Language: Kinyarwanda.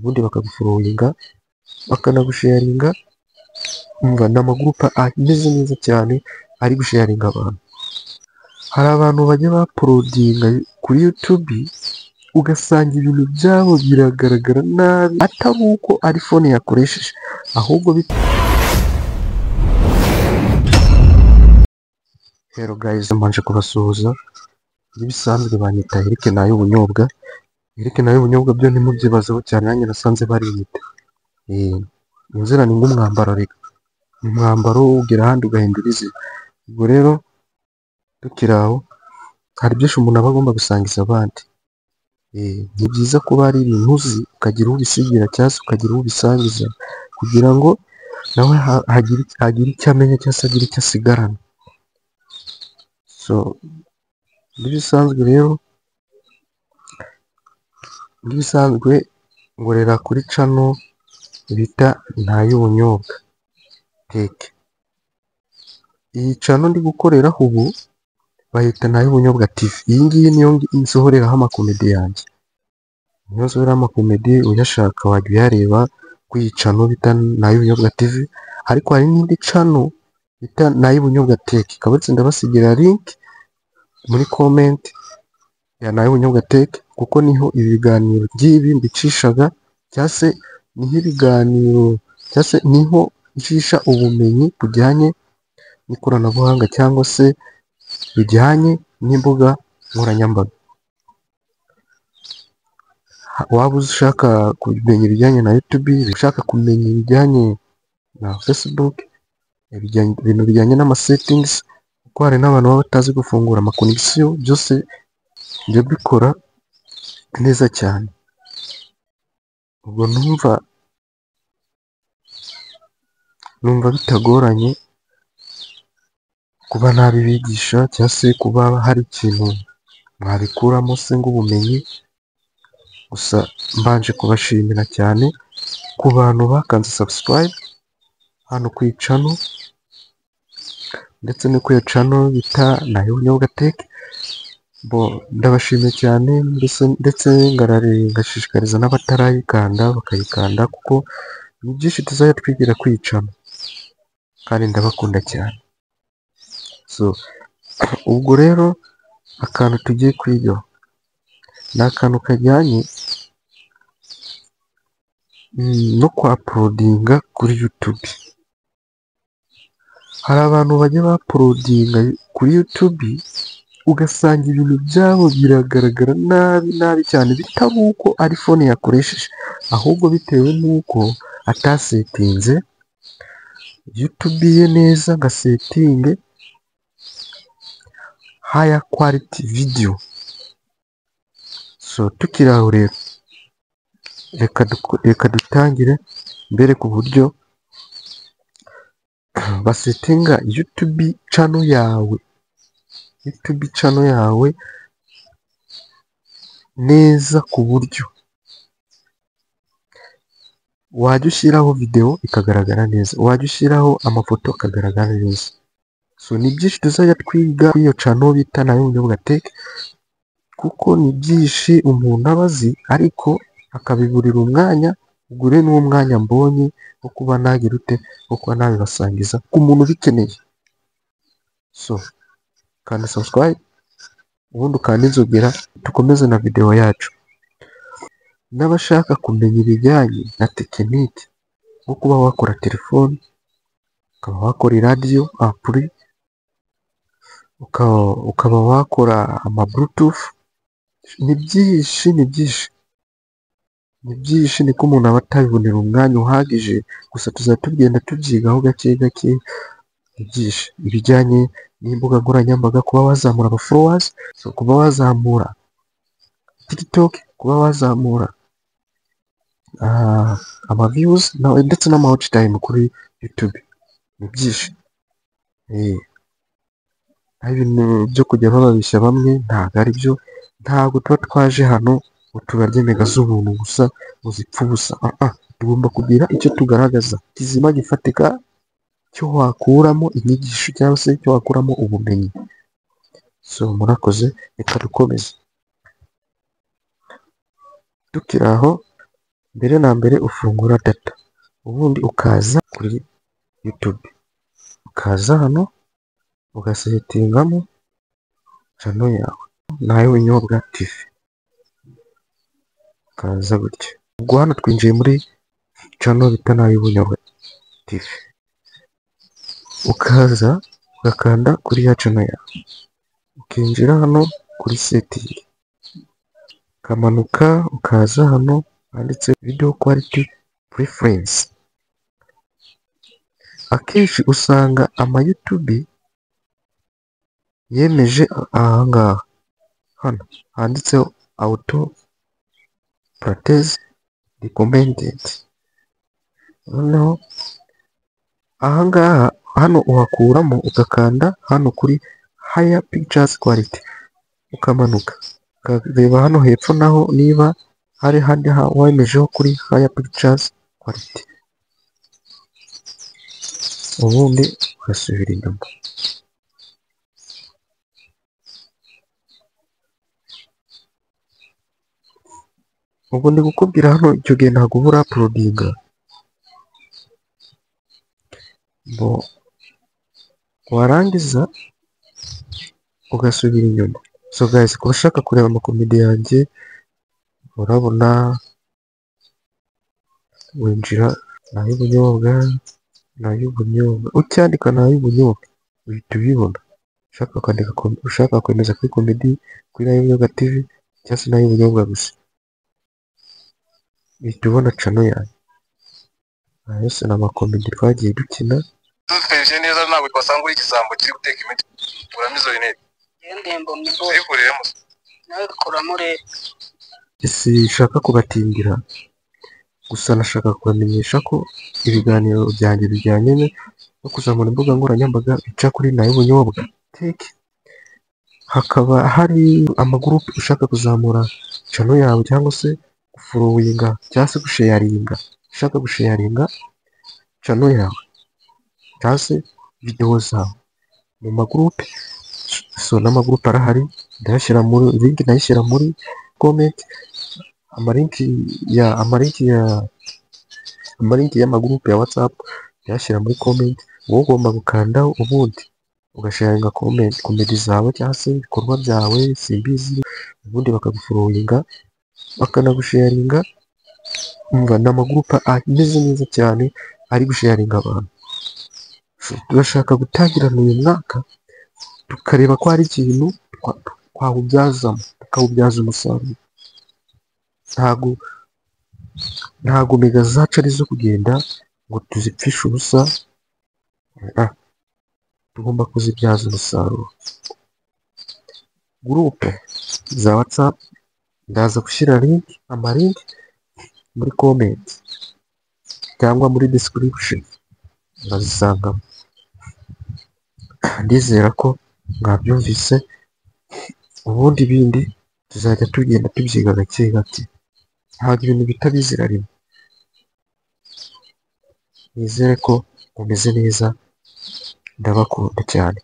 ubundi bakaguforoyinga bakanagusharinga. Umva ni amagurupe ameze neza cyane ari gusharinga abantu. Hari abantu bajya bapolodinga kuri YouTube ugasanga ibintu byabo biragaragara nabi, atari uko ari fone yakoresheje ahubwo Hello guys, mbanje kubasuhuza. Ibisanzwe banyita Eric Nayubunyobwa. Eric Nayubunyobwa byo ntimubyibazeho cyane, nanjye nasanze bariyita. Inzira ni nk'umwambaro reka. Umwambaro ugira ahandi ugahindura izina. Ubwo rero tukiri aho, hari byinshi umuntu aba agomba gusangiza abandi. Ni byiza kuba hari ibintu uzi ukagira uwo ubisigira cyangwa se ukagira uwo ubisangiza kugira ngo nawe hagire icyo amenya cyangwa se agire icyo asigarana. So n'ibisanzwe rero, ngorera kuri channel bita Nayubunyobwa Tech. Iyi channel ndi gukoreraho ubu bayita Nayubunyobwa TV. Iyi ngiyi niyo nsohoreraho amakomedi yanjye. Niyo nsohoreraho amakomedi, uyashaka wajya uyareba kuri iyi channel bita Nayubunyobwa TV. Ariko hari n'indi channel bita Nayubunyobwa Tech. Kabutse ndabasigira link muri comment ya Nayubunyobwa Tech, kuko niho ibiganiro by'ibi mbicishaga, cyangwa se niho ibiganiro cyangwa se niho ncisha ubumenyi bujyanye n'ikoranabuhanga cyangwa se bijyanye n'imbuga nkoranyambaga. Waba ushaka kumenya ibijyanye na YouTube, ushaka kumenya ibijyanye na Facebook, ibintu bijyanye n'ama settings, kuko hari n'abantu baba batazi gufungura ama connection, byose njya bikora neza cyane. Ubwo numva bitagoranye kuba nabibigisha cyangwa se kuba hari ikintu mwabikuramo se ngo ubumenyi. Gusa mbanje kubashimira cyane ku bantu bakanze subscribe hano ku channel, ndetse no ku channel bita Nayubunyobwa Tech. Ndabashimiye cyane, ndetse ngashishikariza n'abatarayikanda bakayikanda, kuko ni byinshi tuzajya twigira kuri iyi channel kandi ndabakunda cyane. So ubwo rero akantu tugiye kwigaho ni akantu kajyanye no kwapolodinga kuri YouTube. Hari abantu bajya bapolodinga kuri YouTube ugasanga ibintu byabo biragaragara nabi cyane, bitari uko ari fone yakoresheje ahubwo bitewe n'uko atasetinze YouTube ye neza, agasetinge higher quality video. So tukiri aho rero, reka dutangire mbere ku buryo basetinga YouTube channel yawe neza, ku buryo wajya ushyiraho video ikagaragara neza, wajya ushyiraho amafoto akagaragara neza. So ni byinshi tuzajya twiga kuri iyo channel bita Nayubunyobwa Tech, kuko ni byinshi umuntu aba azi ariko akabiburira umwanya. Ugure n'uwo mwanya mbonye wo kuba nagira wo kuba nabibasangiza ku muntu ubikeneye. So kandi subscribe, ubundi ukanda inzogera, dukomeze na video yacu. N'abashaka kumenya ibijyanye na tekinike nko kuba wakora telefone, ukaba wakora radio ampli, ukaba wakora ama bluetooth, ni byinshi niko umuntu aba atabibonera umwanya uhagije. Gusa tuzajya tugenda tubyigaho gake gake. Ni byinshi ibijyanye n'imbuga nkoranyambaga, kuba wazamura aba followers, so kuba wazamura TikTok, kuba wazamura ama views ndetse n'ama watch time kuri YouTube. Ni byinshi. Hari ibintu byo kujya bababishya bamwe, ntabwo ari byo. Ntabwo tuba twaje hano ngo tubarye mega z'ubuntu gusa ngo zipfe ubusa. Tugomba kugira icyo tugaragaza kizima gifatika, cyo wakuramo inyigisho cyangwa se cyo wakuramo ubumenyi. So murakoze, reka dukomeze. Tukiri aho, mbere na mbere ufungura data, ubundi ukaza kuri YouTube, ukaza hano ugasetingamo channel yawe Nayubunyobwa TV, ukaza gutya. Ubwo hano twinjiye muri channel bita Nayubunyobwa TV, ukaza ugakanda kuri ya channel yawe, ukinjira hano kuri setting, ukamanuka ukaza hano handitse video quality preference. Akenshi usanga ama YouTube yemeje ahangaha, hano handitseho auto practice recommended. Noneho ahangaha hano uhakuramo ugakanda hano kuri higher pictures quality, ukamanuka ukareba hano hepfo naho niba hari handi wemejeho kuri higher pictures quality, ubundi ugasubira inyuma. Ubwo ndi gukubwira hano icyo gihe ntabwo uba urapulodinga, warangiza ugasubira inyuma. So guys, kuba ushaka kureba amakomedi yanjye, urabona winjira Nayubunyobwa, ucyandika Nayubunyobwa uhita ubibona. Ushaka kwemeza kuri komedi kuri Nayubunyobwa TV cyangwa se Nayubunyobwa gusa, uhita ubona channel yanjye. Aya yose ni amakomedi twagiye dukina. Tutweje neza ntabwo twasanga uri igisambo kiri guteka imiti. Uramizo ine. Yendembo mbo. Ikuremo. Nawe kuramo rero. Sinshaka kubatindira, gusa nashaka kubamenyesha ko ibiganiro byanjye bijyanye no kuzamura imbuga nkoranyambaga bica kuri Nayubunyobwa Tech. Hakaba hari amagurupe ushaka kuzamura channel yawe cyangwa se gufollowinga cyangwa se gusharinga, ushaka gusharinga channel yawe cyangwa se video zawe mu magurupe. So n'amagurupe arahari, ndayashyira muri link, ndayishyira muri comment. Amalinki y'amagurupe ya WhatsApp ndayashyira muri comment. Wowe ugomba gukandaho ubundi ugasharinga komedi zawe cyangwa se ibikorwa byawe simbizi, ubundi bakagufollowinga bakanagusharinga. Umva ni amagurupe ameze neza cyane ari gusharinga abantu. Turashaka gutangirana uyu mwaka tukareba ko hari ikintu twawubyazamo, tukawubyaza umusaruro. Ntago mega zacu ari zo kugenda ngo tuzipfishe ubusa, tugomba kuzibyaza umusaruro. Gurupe za WhatsApp ndaza gushyira amalinki muri comment cyangwa muri description, urazisangamo. Ndizera ko mwabyumvise, ubundi ibindi tuzajya tugenda tubyiga gake gake, ntabwo ibintu bihita bizira rimwe. Nizere ko mumeze neza, ndabakunda cyane.